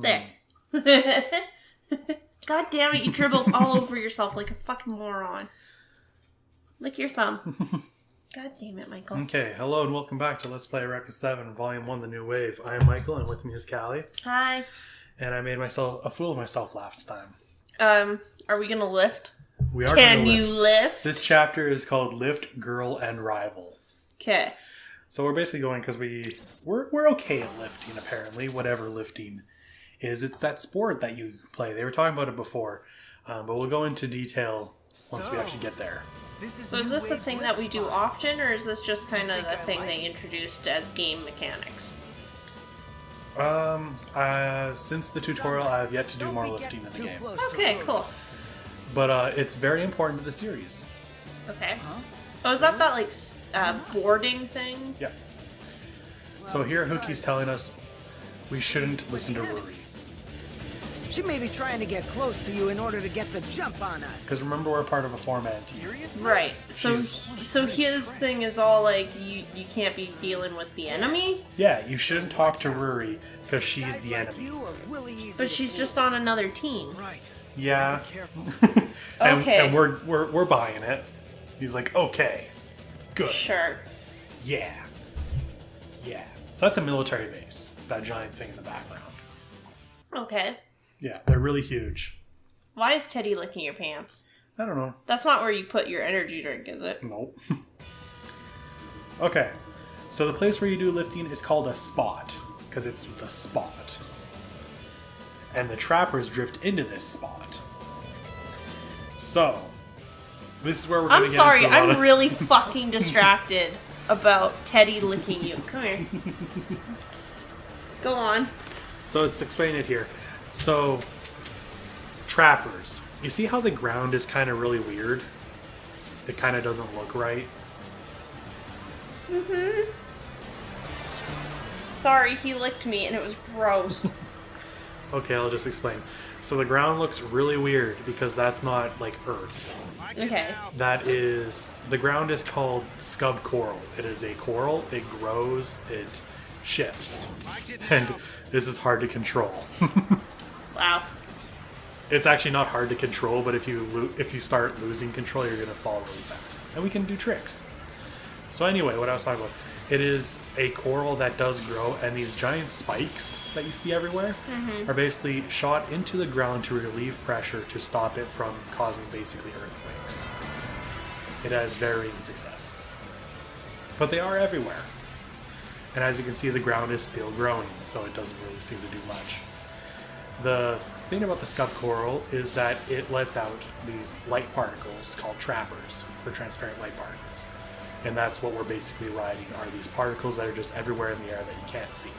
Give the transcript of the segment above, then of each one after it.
There. God damn it, you dribbled all over yourself like a fucking moron. Lick your thumb. God damn it, Michael. Okay, hello and welcome back to Let's Play Eureka 7, Volume 1, The New Wave. I am Michael and with me is Callie. Hi. And I made myself a fool of myself last time. Are we gonna lift? We are Can gonna you lift? This chapter is called Lift, Girl, and Rival. Okay. So we're basically going because we're okay at lifting, apparently, whatever lifting is. It's that sport that you play. They were talking about it before, but we'll go into detail once we actually get there. So is this a thing that we do often, or is this just kind of the thing they introduced as game mechanics? Since the tutorial, I've yet to do more lifting in the game. Okay, cool. But it's very important to the series. Okay. Oh, is that like boarding thing? Yeah. So here Hookie's telling us we shouldn't listen to Ruri. She may be trying to get close to you in order to get the jump on us. Because remember, we're part of a four-man team. Right. So his thing is all like, you can't be dealing with the enemy? Yeah, you shouldn't talk to Ruri because she's the enemy. But she's just on another team. Yeah. Okay. And we're buying it. He's like, okay, good. Sure. Yeah. So that's a military base, that giant thing in the background. Okay. Yeah, they're really huge. Why is Teddy licking your pants? I don't know. That's not where you put your energy drink, is it? Nope. Okay, so the place where you do lifting is called a spot, because it's the spot. And the trappers drift into this spot. So, this is where we're going to get sorry, into a lot I'm really fucking distracted about Teddy licking you. Come here. Go on. So let's explain it here. So, trappers. You see how the ground is kind of really weird? It kind of doesn't look right. Mm-hmm. Sorry, he licked me and it was gross. Okay, I'll just explain. So the ground looks really weird because that's not like earth. Okay. The ground is called Scub coral. It is a coral, it grows, it shifts. And this is hard to control. Wow. It's actually not hard to control, but if you start losing control, you're going to fall really fast. And we can do tricks. So anyway, what I was talking about, it is a coral that does grow, and these giant spikes that you see everywhere are basically shot into the ground to relieve pressure to stop it from causing basically earthquakes. It has varying success. But they are everywhere. And as you can see, the ground is still growing, so it doesn't really seem to do much. The thing about the Scub coral is that it lets out these light particles called trappers, the transparent light particles. And that's what we're basically riding, are these particles that are just everywhere in the air that you can't see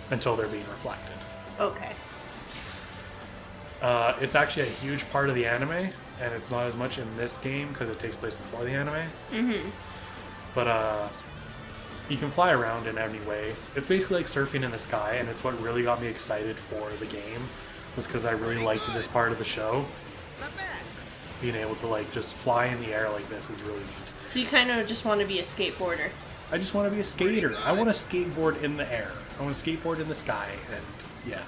until they're being reflected. Okay. It's actually a huge part of the anime, and it's not as much in this game because it takes place before the anime. Mm-hmm. But you can fly around in any way. It's basically like surfing in the sky, and it's what really got me excited for the game, was because I really liked this part of the show. Being able to like just fly in the air like this is really neat. So you kind of just want to be a skateboarder. I just want to be a skater. I want to skateboard in the air. I want to skateboard in the sky, and yeah.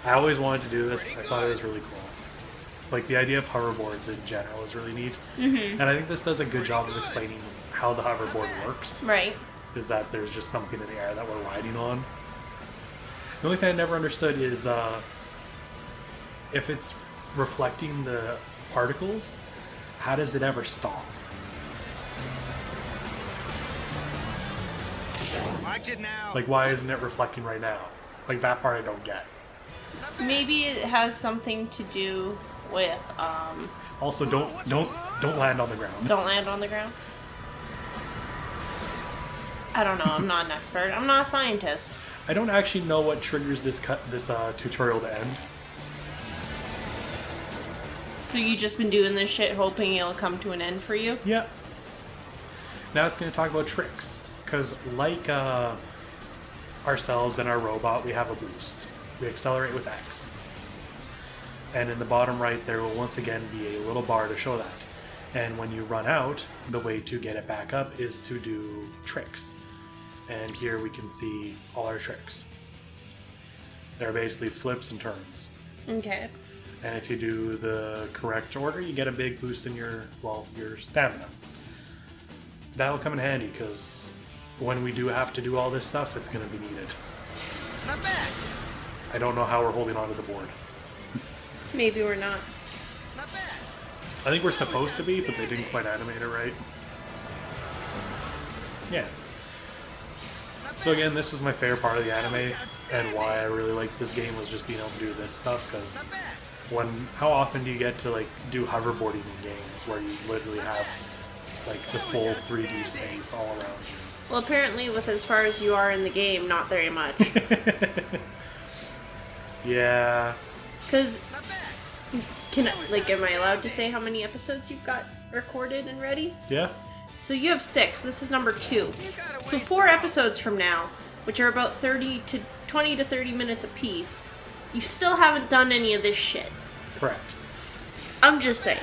I always wanted to do this. I thought it was really cool. Like, the idea of hoverboards in general is really neat. Mm-hmm. And I think this does a good job of explaining how the hoverboard works. Right. Is that there's just something in the air that we're riding on. The only thing I never understood is if it's reflecting the particles, how does it ever stop? Like, why isn't it reflecting right now? Like, that part I don't get. Maybe it has something to do with Also, don't land on the ground. Don't land on the ground. I don't know. I'm not an expert. I'm not a scientist. I don't actually know what triggers this tutorial to end. So you just been doing this shit hoping it'll come to an end for you? Yeah. Now it's going to talk about tricks. Because like ourselves and our robot, we have a boost. We accelerate with X. And in the bottom right, there will once again be a little bar to show that. And when you run out, the way to get it back up is to do tricks. And here we can see all our tricks. They're basically flips and turns. Okay. And if you do the correct order, you get a big boost in your stamina. That'll come in handy, because when we do have to do all this stuff, it's going to be needed. Not bad. I don't know how we're holding onto the board. Maybe we're not. Not bad. I think we're supposed to be, but they didn't quite animate it right. Yeah. So again, this is my favorite part of the anime, and why I really like this game was just being able to do this stuff, because how often do you get to like do hoverboarding in games where you literally have like the full 3D space all around you? Well, apparently with as far as you are in the game, not very much. Yeah. Because, am I allowed to say how many episodes you've got recorded and ready? Yeah. So you have 6. This is number 2. So 4 episodes from now, which are about 20 to 30 minutes apiece, you still haven't done any of this shit. Correct. I'm just saying.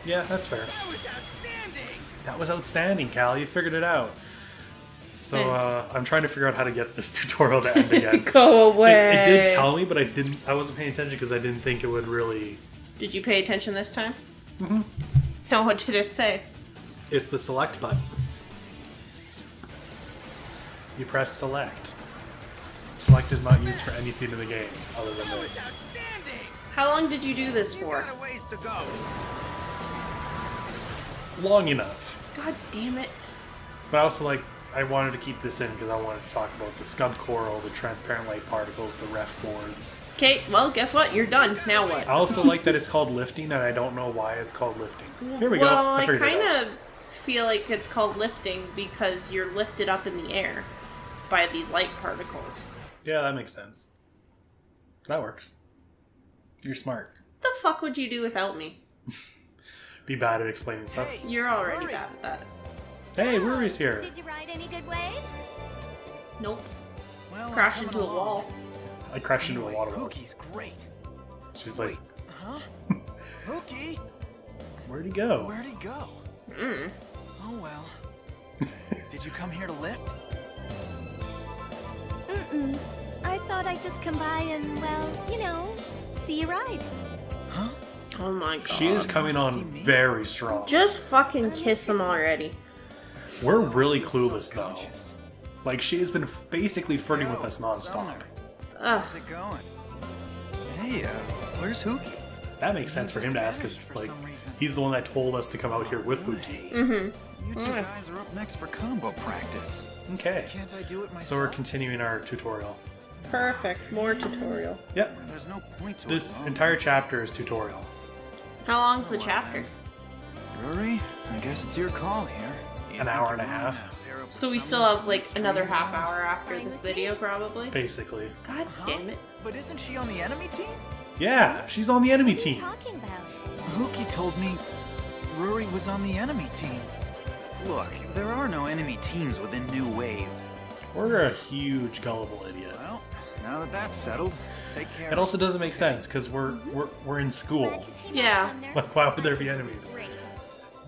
Yeah, that's fair. That was outstanding. That was outstanding, Cal. You figured it out. So Thanks. I'm trying to figure out how to get this tutorial to end again. Go away. It did tell me, but I wasn't paying attention because I didn't think it would really... Did you pay attention this time? Mm-hmm. And what did it say? It's the select button. You press select. Select is not used for anything in the game other than That was this. outstanding. How long did you do this for? Got a ways to go. Long enough. God damn it. But I also I wanted to keep this in because I wanted to talk about the scud coral, the transparent light particles, the ref boards. Okay, well, guess what? You're done. Now what? I also like that it's called lifting, and I don't know why it's called lifting. Here we go. Well, I figured it kind out. of feel like it's called lifting because you're lifted up in the air by these light particles. Yeah, that makes sense. That works. You're smart. What the fuck would you do without me? Be bad at explaining stuff. You're already bad at that. Hey, Ruri's here. Did you ride any good waves? Nope. Well, Crashed I'm into coming a along. wall. I crashed into a Anyway, water hose. Pookie's great. She's like, Huh? Pookie? where'd he go? Where'd he go? Mm. Oh well. Did you come here to lift? Mm-mm. I thought I'd just come by and, well, see you ride. Huh? Oh my god. She is coming on very strong. Just fucking kiss him already. We're really clueless, though. Conscious. Like, she has been basically flirting with us nonstop. Sumner, Ugh. how's it going? Hey, where's Hookie? That makes sense for him to ask us, like, he's the one that told us to come out here with Uki. Mm-hmm. You two guys are up next for combo practice. Okay. Can't I do it myself? So we're continuing our tutorial. Perfect. More tutorial. Yep. There's no point to This it. though. entire chapter is tutorial. How long's the chapter? Ruri, I guess it's your call here. An hour and a half. So we still have like another half hour after this video, probably. Basically. God damn it. But isn't she on the enemy team? Yeah, she's on the enemy What are you team. talking about? Hookie told me Ruri was on the enemy team. Look, there are no enemy teams within New Wave. We're a huge gullible idiot. Well, now that that's settled, take care. It also doesn't make sense because we're in school. Glad you teamed up, Yeah. Sumner. Like, why would there be enemies? Great.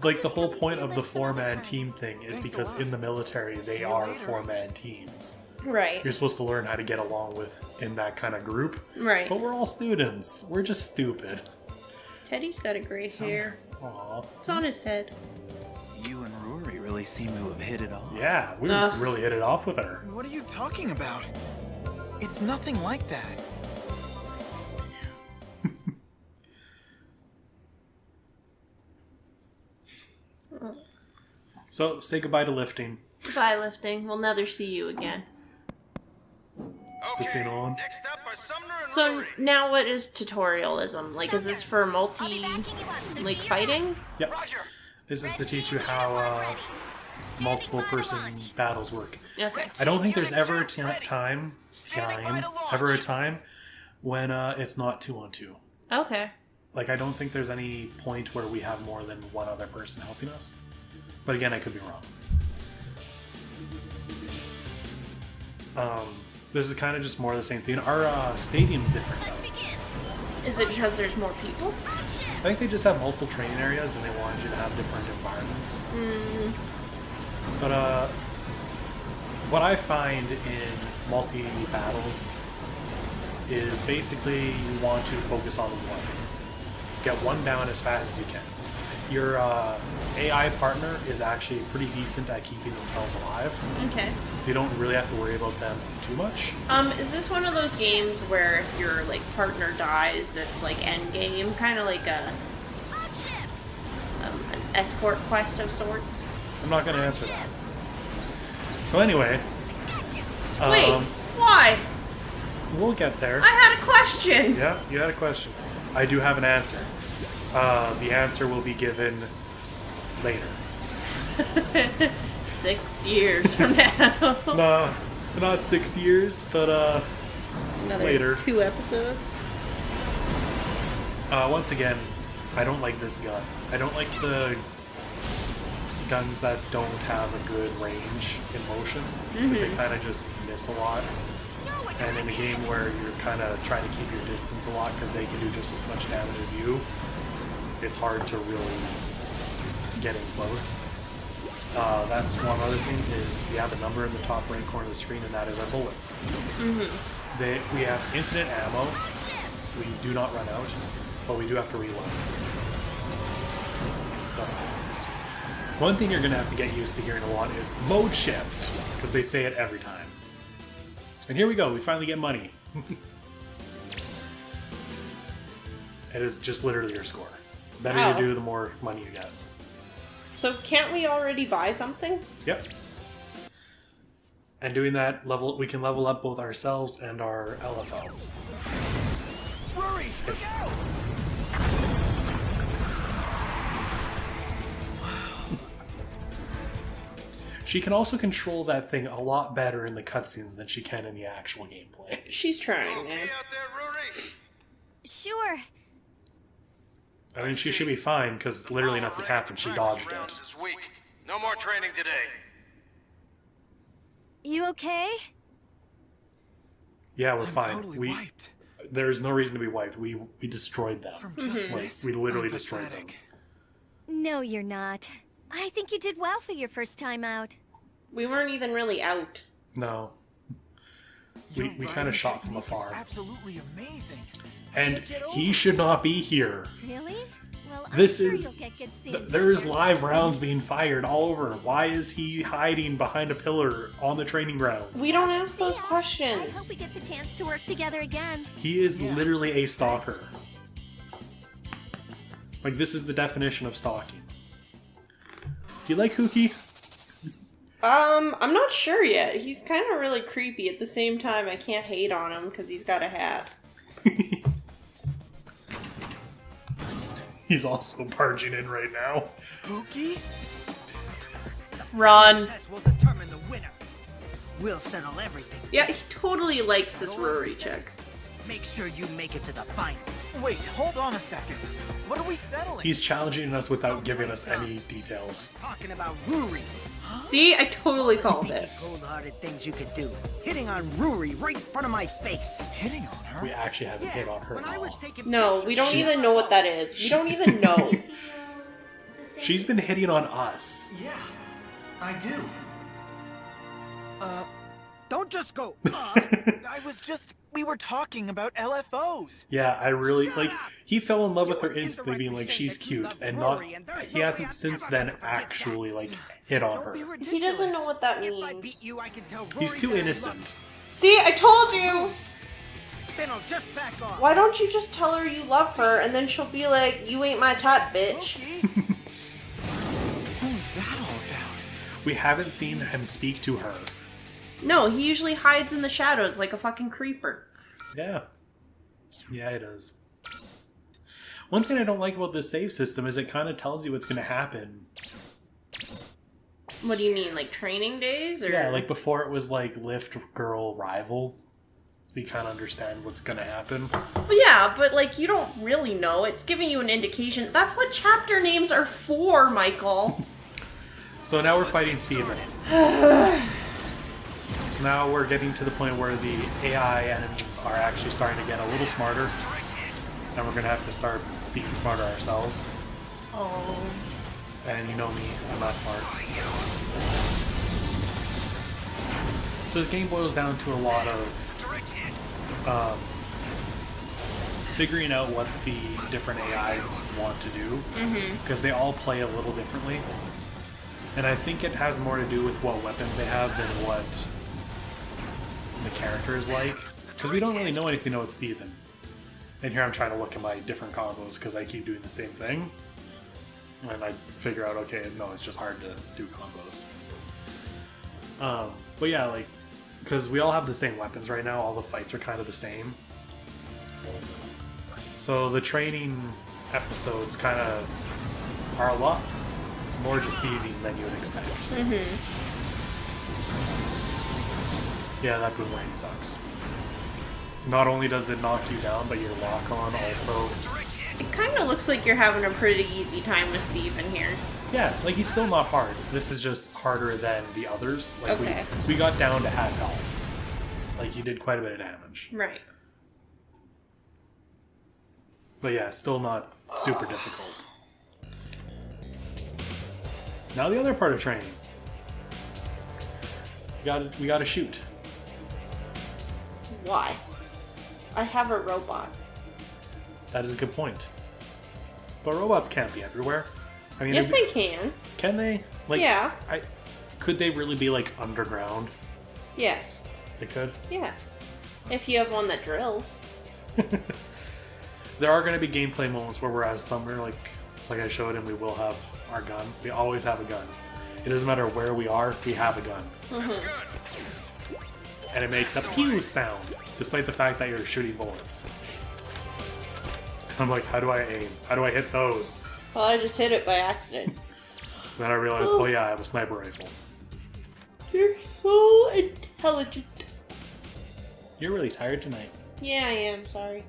Like, the whole point of the four-man team thing is because in the military they are four-man teams. Right. You're supposed to learn how to get along with in that kind of group. Right. But we're all students. We're just stupid. Teddy's got a gray hair. Aw. It's on his head. You and Ruri really seem to have hit it off. Yeah, we Ugh. really hit it off with her. What are you talking about? It's nothing like that. So, say goodbye to lifting. Goodbye, lifting. We'll never see you again. Is this thing on? Next up are Sumner and So Ruri. now what is tutorialism? Like, is this for multi, like, fighting? Yep. Roger. This is to teach you how multiple person battles work. Okay. I don't think there's ever a time when it's not 2-on-2. Okay. Like, I don't think there's any point where we have more than one other person helping us. But again, I could be wrong. This is kind of just more of the same thing. Our stadium's different though. Is it because there's more people? I think they just have multiple training areas and they wanted you to have different environments. But what I find in multi-battles is basically you want to focus on one. Get one down as fast as you can. Your AI partner is actually pretty decent at keeping themselves alive. Okay. So you don't really have to worry about them too much. Is this one of those games where if your like partner dies, that's like end game, kind of like an escort quest of sorts? I'm not going to answer that. So anyway, Wait, why? we'll get there. I had a question. Yeah, you had a question. I do have an answer. The answer will be given later. 6 years from now. No, not 6 years, but Another later. 2 episodes. Once again, I don't like this gun. I don't like the guns that don't have a good range in motion, because they kind of just miss a lot. And in a game where you're kind of trying to keep your distance a lot because they can do just as much damage as you, it's hard to really get in close. That's one other thing, is we have a number in the top right corner of the screen, and that is our bullets. We have infinite ammo. We do not run out, but we do have to reload. So, one thing you're going to have to get used to hearing a lot is mode shift, because they say it every time. And here we go, we finally get money. It is just literally your score. The better Wow. you do, the more money you get. So can't we already buy something? Yep. And doing that, we can level up both ourselves and our LFO. Ruri, look out! She can also control that thing a lot better in the cutscenes than she can in the actual gameplay. She's trying, man. out there, Ruri? Sure. I mean, she should be fine, because literally nothing happened. She dodged it. This week. No more training today. You okay? Yeah, we're I'm fine. totally wiped. There's no reason to be wiped. We destroyed them. From just Like, this, we literally I'm destroyed them. pathetic. No, you're not. I think you did well for your first time out. We weren't even really out. No. Your We kind riding of shot from technique is afar. Absolutely amazing. And he should not be here. Really? Well, This I'm sure is- you'll get good scenes There's later. live rounds being fired all over. Why is he hiding behind a pillar on the training grounds? We don't ask those Yeah, I questions. hope we get the chance to work together again. He is literally a stalker. Like, this is the definition of stalking. Do you like Hookie? I'm not sure yet. He's kind of really creepy. At the same time, I can't hate on him because he's got a hat. He's also barging in right now. Pookie? Run. Test will determine the winner. We'll settle everything. Yeah, he totally likes this Ruri chick. Make sure you make it to the final. Wait, hold on a second. What are we settling? He's challenging us without giving us any details. Talking about Ruri. See, I totally called it. Cold-hearted things you could do. Hitting on Ruri right in front of my face. hitting on her. We actually haven't hit on her when at I was all. taking No, pictures, we don't she- even know what that is. We don't even know. She's been hitting on us. Yeah, I do. Don't just go. I was just. We were talking about LFOs. Yeah, I really like. He fell in love with her You were instantly, being like, indirectly "She's saying that you cute," love and not. Ruri, and there's He no way hasn't I'm since ever then gonna forget actually that. like hit on Don't be her. ridiculous. He doesn't know what that If I means. beat you, I can tell He's Ruri too that I love innocent. See, I told you! you. Then I'll just back off. Why don't you just tell her you love her and then she'll be like, you ain't my type, bitch. Pookie? Who's that all about? We haven't seen him speak to her. No, he usually hides in the shadows like a fucking creeper. Yeah. Yeah, it is. One thing I don't like about this save system is it kind of tells you what's going to happen. What do you mean, like training days? Or... Yeah, like before it was like lift girl rival. So you kind of understand what's going to happen. Well, yeah, but like you don't really know. It's giving you an indication. That's what chapter names are for, Michael. So now we're fighting Steven. So now we're getting to the point where the AI enemies are actually starting to get a little smarter. And we're going to have to start being smarter ourselves. Oh. And you know me, I'm not smart. So this game boils down to a lot of figuring out what the different AIs want to do, because they all play a little differently. And I think it has more to do with what weapons they have than what the character is like. Because we don't really know anything about Steven. And here I'm trying to look at my different combos because I keep doing the same thing. And I figure out, okay, no, it's just hard to do combos. But yeah, like, because we all have the same weapons right now, all the fights are kind of the same. So the training episodes kind of are a lot more deceiving than you would expect. Yeah, that boomerang sucks. Not only does it knock you down, but your lock-on also... It kind of looks like you're having a pretty easy time with Steven here. Yeah, like he's still not hard. This is just harder than the others. Like Okay. we got down to half health. Like he did quite a bit of damage. Right. But yeah, still not super difficult. Now the other part of training. We gotta shoot. Why? I have a robot. That is a good point. But robots can't be everywhere. I mean, Yes, they can. Can they? Like, Yeah. Could they really be like underground? Yes. They could. Yes. If you have one that drills. There are going to be gameplay moments where we're as Sumner, like I showed, and we will have our gun. We always have a gun. It doesn't matter where we are, we have a gun. That's good. And it makes a pew sound, despite the fact that you're shooting bullets. I'm like, how do I aim? How do I hit those? Well, I just hit it by accident. Then I realized, oh yeah, I have a sniper rifle. You're so intelligent. You're really tired tonight. Yeah, I am. Sorry.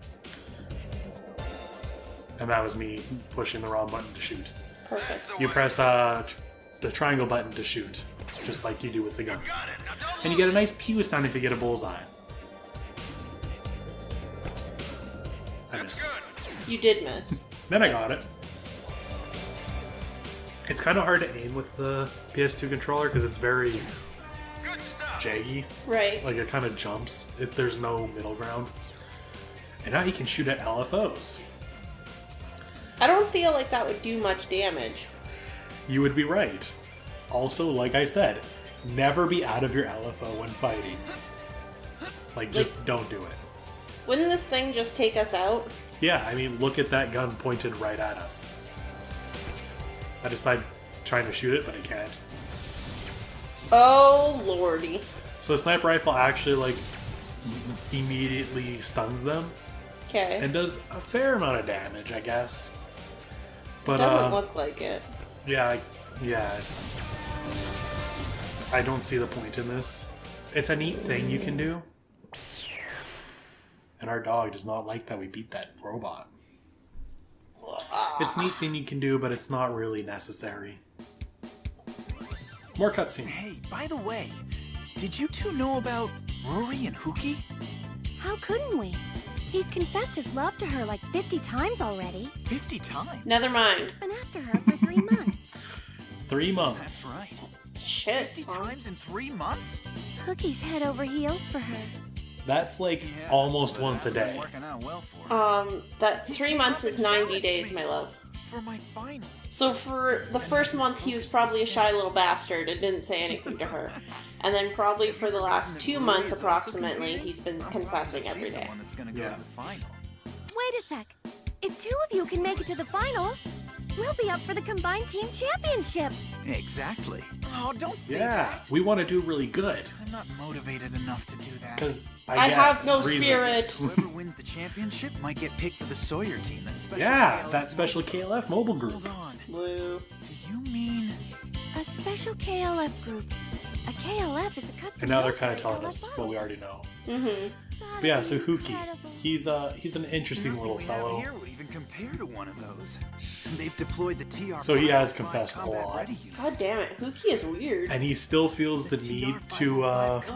And that was me pushing the wrong button to shoot. Perfect. You press the triangle button to shoot, just like you do with the gun. Got it. Now don't And you get a nice pew sound if you get a bullseye. I That's missed. good. You did miss. Then I got it. It's kind of hard to aim with the PS2 controller because it's very Good stuff. jaggy. Right. Like it kind of jumps. There's no middle ground. And now you can shoot at LFOs. I don't feel like that would do much damage. You would be right. Also, like I said, never be out of your LFO when fighting. Like, just don't do it. Wouldn't this thing just take us out? Yeah, I mean, look at that gun pointed right at us. I decide trying to shoot it, but I can't. Oh, lordy. So the sniper rifle actually, like, immediately stuns them Okay. and does a fair amount of damage, I guess. But Doesn't look like it. yeah, I don't see the point in this. It's a neat thing you can do. And our dog does not like that we beat that robot. It's a neat thing you can do, but it's not really necessary. More cutscene. Hey, by the way, did you two know about Ruri and Huki? How couldn't we? He's confessed his love to her like 50 times already. 50 times? Never mind. Been after her for 3 months. 3 months. That's right. Shit, 50 son. times in 3 months? Hookie's head over heels for her. That's like Yeah, almost but once a that's been day. working out well for her. That 3 months is 90 days, my love. For my final. So for the first month, he was probably a shy little bastard and didn't say anything to her. And then probably for the last 2 months, approximately, he's been confessing every day. Yeah. Wait a sec. If 2 of you can make it to the finals, we'll be up for the combined team championship. Exactly. Oh, don't say Yeah, that. we want to do really good. I'm not motivated enough to do that. Because I have no reasons. spirit. Whoever wins the championship might get picked for the Sawyer team. That special Yeah, KLF that special KLF mobile group. Hold on. Blue. Do you mean... A special KLF group. A KLF is a custom. And now they're kind of military telling us KLF what we already know. Mm-hmm. But yeah, so Huki, Incredible. he's an interesting Nothing little we fellow. have here would even compare to one of those. They've deployed the TR. So he has 5 confessed a combat lot. ready units. God damn it, Huki is weird. And he still feels the need to,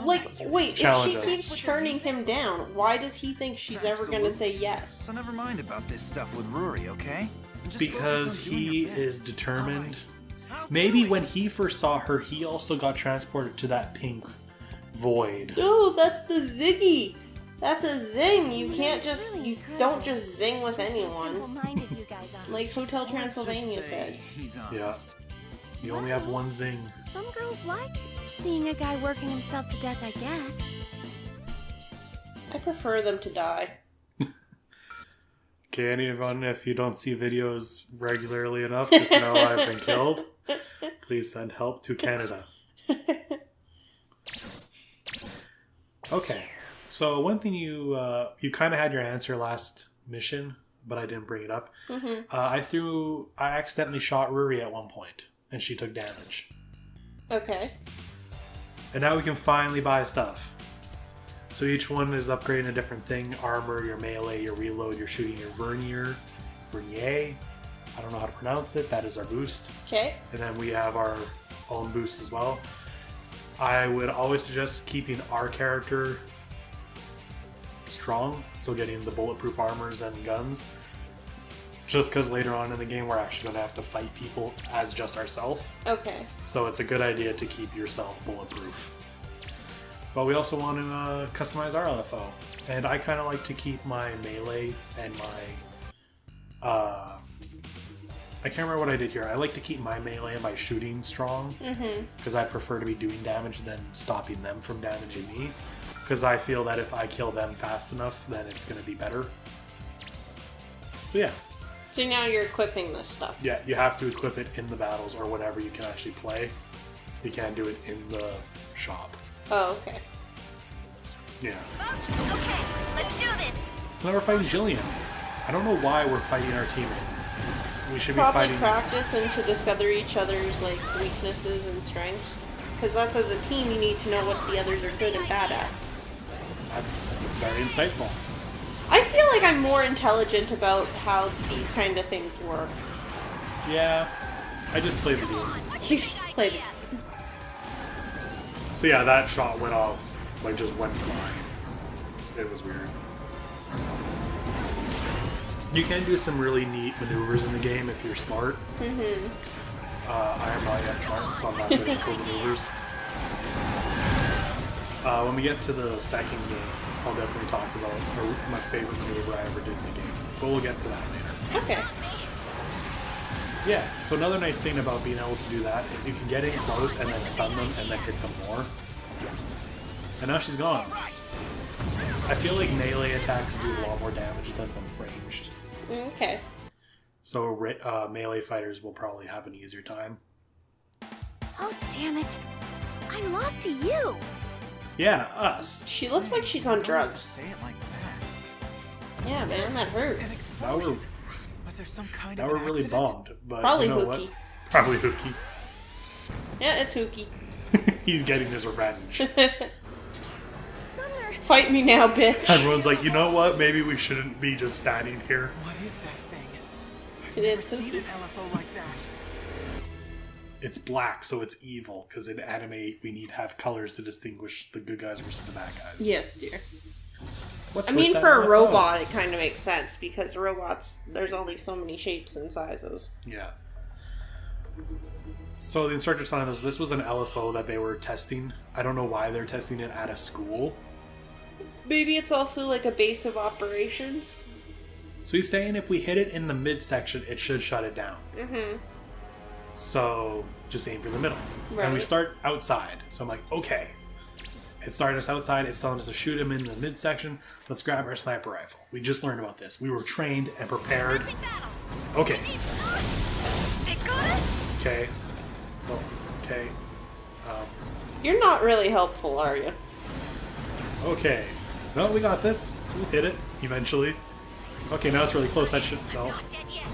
Like, wait, if Challenge she us. keeps turning him down, why does he think she's ever gonna say yes? So never mind about this stuff with Ruri, okay? Just because focus on doing he your best. is determined. I'll do Maybe it. when he first saw her, he also got transported to that pink void. Oh, that's the Ziggy! That's a zing. You can't just, Really you incredible. don't just zing with anyone. Simple-minded you guys are. Like Hotel Let's just Transylvania say said. He's Yeah. honest. You only have one zing. Some girls like seeing a guy working himself to death, I guess. I prefer them to die. Okay, anyone, if you don't see videos regularly enough, just know I've been killed. Please send help to Canada. Okay, so one thing you kind of had your answer last mission, but I didn't bring it up. Mm-hmm. I accidentally shot Ruri at one point, and she took damage. Okay. And now we can finally buy stuff. So each one is upgrading a different thing. Armor, your melee, your reload, your shooting, your vernier. I don't know how to pronounce it. That is our boost. Okay. And then we have our own boost as well. I would always suggest keeping our character strong. So getting the bulletproof armors and guns. Just because later on in the game we're actually going to have to fight people as just ourselves. Okay. So it's a good idea to keep yourself bulletproof. But we also want to customize our LFO. And I kind of like to keep my melee and my... I can't remember what I did here. I like to keep my melee and my shooting strong. Because I prefer to be doing damage than stopping them from damaging me. Because I feel that if I kill them fast enough, then it's going to be better. So yeah. So now you're equipping this stuff. Yeah, you have to equip it in the battles or whatever you can actually play. You can't do it in the shop. Oh, okay. Yeah. Okay, let's do this. So now we're fighting Jillian. I don't know why we're fighting our teammates. We should be Probably fighting... practice and to discover each other's like weaknesses and strengths. Because that's as a team you need to know what the others are good and bad at. That's very insightful. I feel like I'm more intelligent about how these kind of things work. Yeah. I just play the games. You just play the games. So yeah, that shot went off. Like, just went flying. It was weird. You can do some really neat maneuvers in the game if you're smart. I am not yet smart, so I'm not good at cool maneuvers. When we get to the second game, I'll definitely talk about my favorite maneuver I ever did in the game. But we'll get to that later. Okay. Yeah, so another nice thing about being able to do that is you can get in close and then stun them and then hit them more. And now she's gone. I feel like melee attacks do a lot more damage than the ranged. Okay. So melee fighters will probably have an easier time. Oh, damn it. I lost to you. Yeah, us. She looks like she's on drugs. Say it like that. Yeah, man, that An hurts. Now explosion. Was there some kind Now of we're an really accident? bummed, but Probably you know Hookie. what? Probably Hookie. Yeah, it's Hookie. He's getting his revenge. Sumner. Fight me now, bitch. Everyone's like, you know what? Maybe we shouldn't be just standing here. What is that thing? It's Never seen an Hookie. LFO like that. It's black, so it's evil, because in anime we need to have colors to distinguish the good guys versus the bad guys. Yes, dear. What's I with mean, that for a LFO? robot, it kind of makes sense because robots, there's only so many shapes and sizes. Yeah. So the instructor's telling us this was an LFO that they were testing. I don't know why they're testing it at a school. Maybe it's also like a base of operations. So he's saying if we hit it in the midsection, it should shut it down. Mm-hmm. So just aim for the middle. And we Right. start outside. So I'm like, okay. It's starting us outside. It's telling us to shoot him in the midsection. Let's grab our sniper rifle. We just learned about this. We were trained and prepared. Okay. It got us. Okay. Oh, okay. You're not really helpful, are you? Okay. No, we got this. We'll hit it eventually. Okay, now it's really close. That should... No. Not dead yet.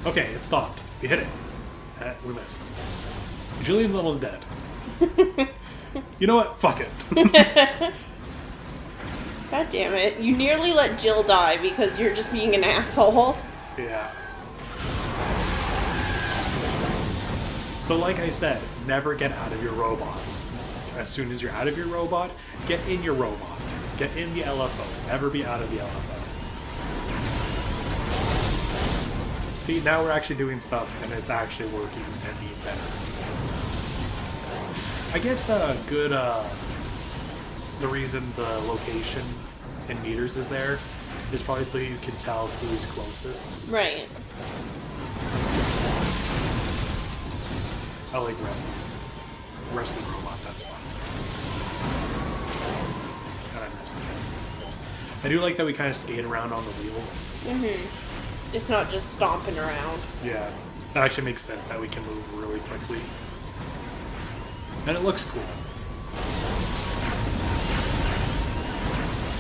Okay, it stopped. We hit it. We missed. Julian's almost dead. You know what? Fuck it. God damn it. You nearly let Jill die because you're just being an asshole. Yeah. So like I said, never get out of your robot. As soon as you're out of your robot, get in your robot. Get in the LFO. Never be out of the LFO. See, now we're actually doing stuff and it's actually working and being better. I guess the reason the location in meters is there is probably so you can tell who's closest. Right. I like wrestling. Wrestling robots, that's fun. And I missed. I do like that we kind of skate around on the wheels. Mm-hmm. It's not just stomping around. Yeah. That actually makes sense that we can move really quickly. And it looks cool.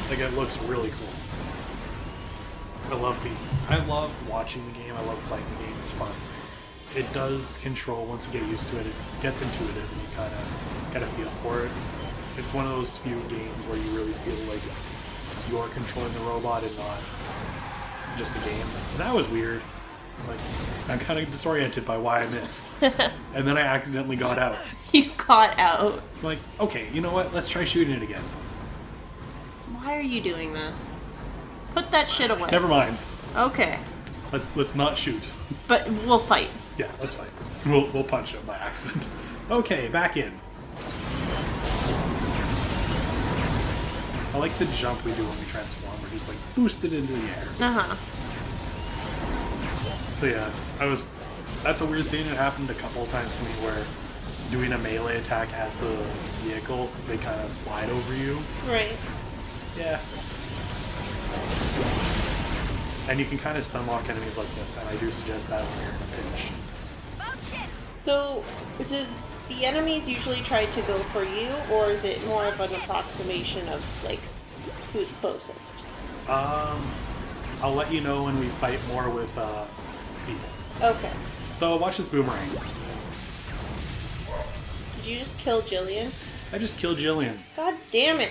Like, it looks really cool. I love watching the game. I love playing the game. It's fun. It does control once you get used to it. It gets intuitive and you kind of get a feel for it. It's one of those few games where you really feel like you're controlling the robot and not just the game. And that was weird. Like, I'm kind of disoriented by why I missed. And then I accidentally got out. You got out. So I'm like, okay, you know what? Let's try shooting it again. Why are you doing this? Put that shit away. Never mind. Okay. Let's not shoot. But we'll fight. Yeah, let's fight. We'll punch him by accident. Okay, back in. I like the jump we do when we transform. We're just like boosted into the air. Uh-huh. So yeah, that's a weird thing that happened a couple of times to me where doing a melee attack as the vehicle, they kind of slide over you. Right. Yeah. And you can kind of stun lock enemies like this, and I do suggest that when you're in a pinch. So, does the enemies usually try to go for you, or is it more of an approximation of, like, who's closest? I'll let you know when we fight more with people. Okay. So watch this boomerang. Did you just kill Jillian? I just killed Jillian. God damn it.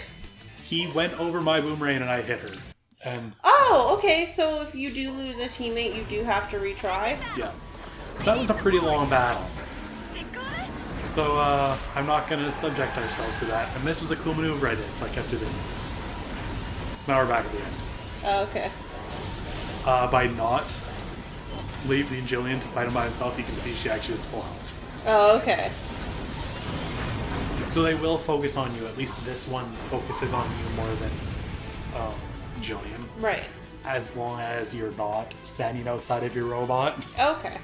He went over my boomerang and I hit her. And Oh, okay, so if you do lose a teammate, you do have to retry? yeah. So that was a pretty long battle. So I'm not going to subject ourselves to that. And this was a cool maneuver I did, so I kept it in. So now we're back at the end. Oh, okay. By not leaving Jillian to fight him by himself, you can see she actually has full health. Oh, okay. So they will focus on you. At least this one focuses on you more than Jillian. Right. As long as you're not standing outside of your robot. Okay.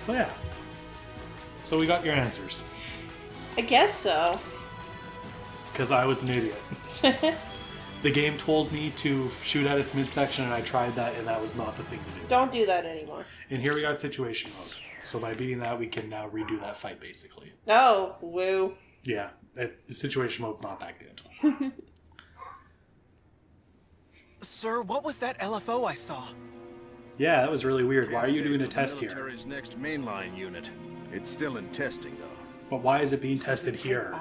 So yeah. So we got your answers. I guess so. Because I was an idiot. The game told me to shoot at its midsection, and I tried that, and that was not the thing to do. Don't do that anymore. And here we got situation mode. So by beating that, we can now redo that fight, basically. Oh, woo. Yeah, the situation mode's not that good. Sir, what was that LFO I saw? Yeah, that was really weird. Why are you doing a test here? Military's next mainline unit. It's still in testing, though. But why is it being tested here?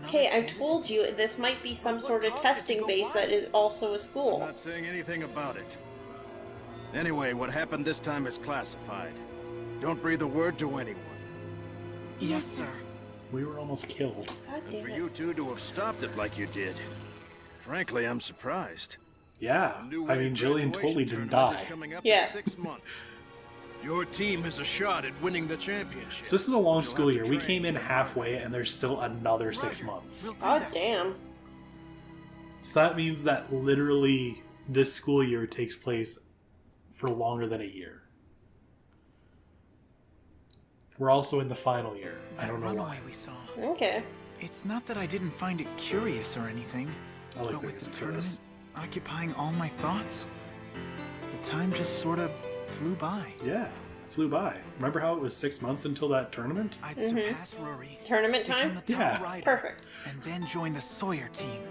Hey, I've told you, this might be some sort of testing base that is also a I'm school. not saying anything about it. Anyway, what happened this time is classified. Don't breathe a word to anyone. Yes, sir. We were almost killed. God And damn for it. you two to have stopped it like you did. Frankly, I'm surprised. Yeah, A new I wave mean, Jillian graduation totally didn't tournament is die. coming up Yeah. in 6 months. Your team has a shot at winning the championship. So this is a long You'll school have year. to We train came in for it. halfway, and there's still another 6 months. God damn. So that means that literally this school year takes place for longer than a year. We're also in the final year. I don't know Runaway why. we saw. Okay. It's not that I didn't find it curious or anything, I like but the with the reason for tournament this. occupying all my thoughts, the time just sort of flew by. Yeah, flew by. Remember how it was 6 months until that tournament? I'd surpass Ruri, Tournament become time? the top Yeah. rider, Perfect. and then join the Sawyer team.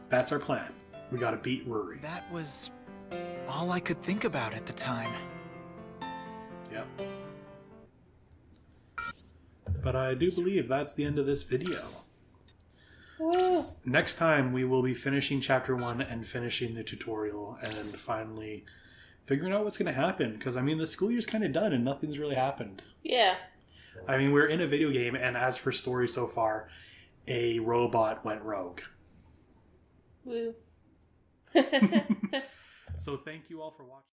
That's our plan. We gotta beat Ruri. That was all I could think about at the time. Yep. But I do believe that's the end of this video. Woo. Next time we will be finishing chapter 1 and finishing the tutorial and finally figuring out what's going to happen. Because, I mean, the school year's kind of done and nothing's really happened. Yeah. I mean, we're in a video game, and as for story so far, a robot went rogue. Woo. So thank you all for watching.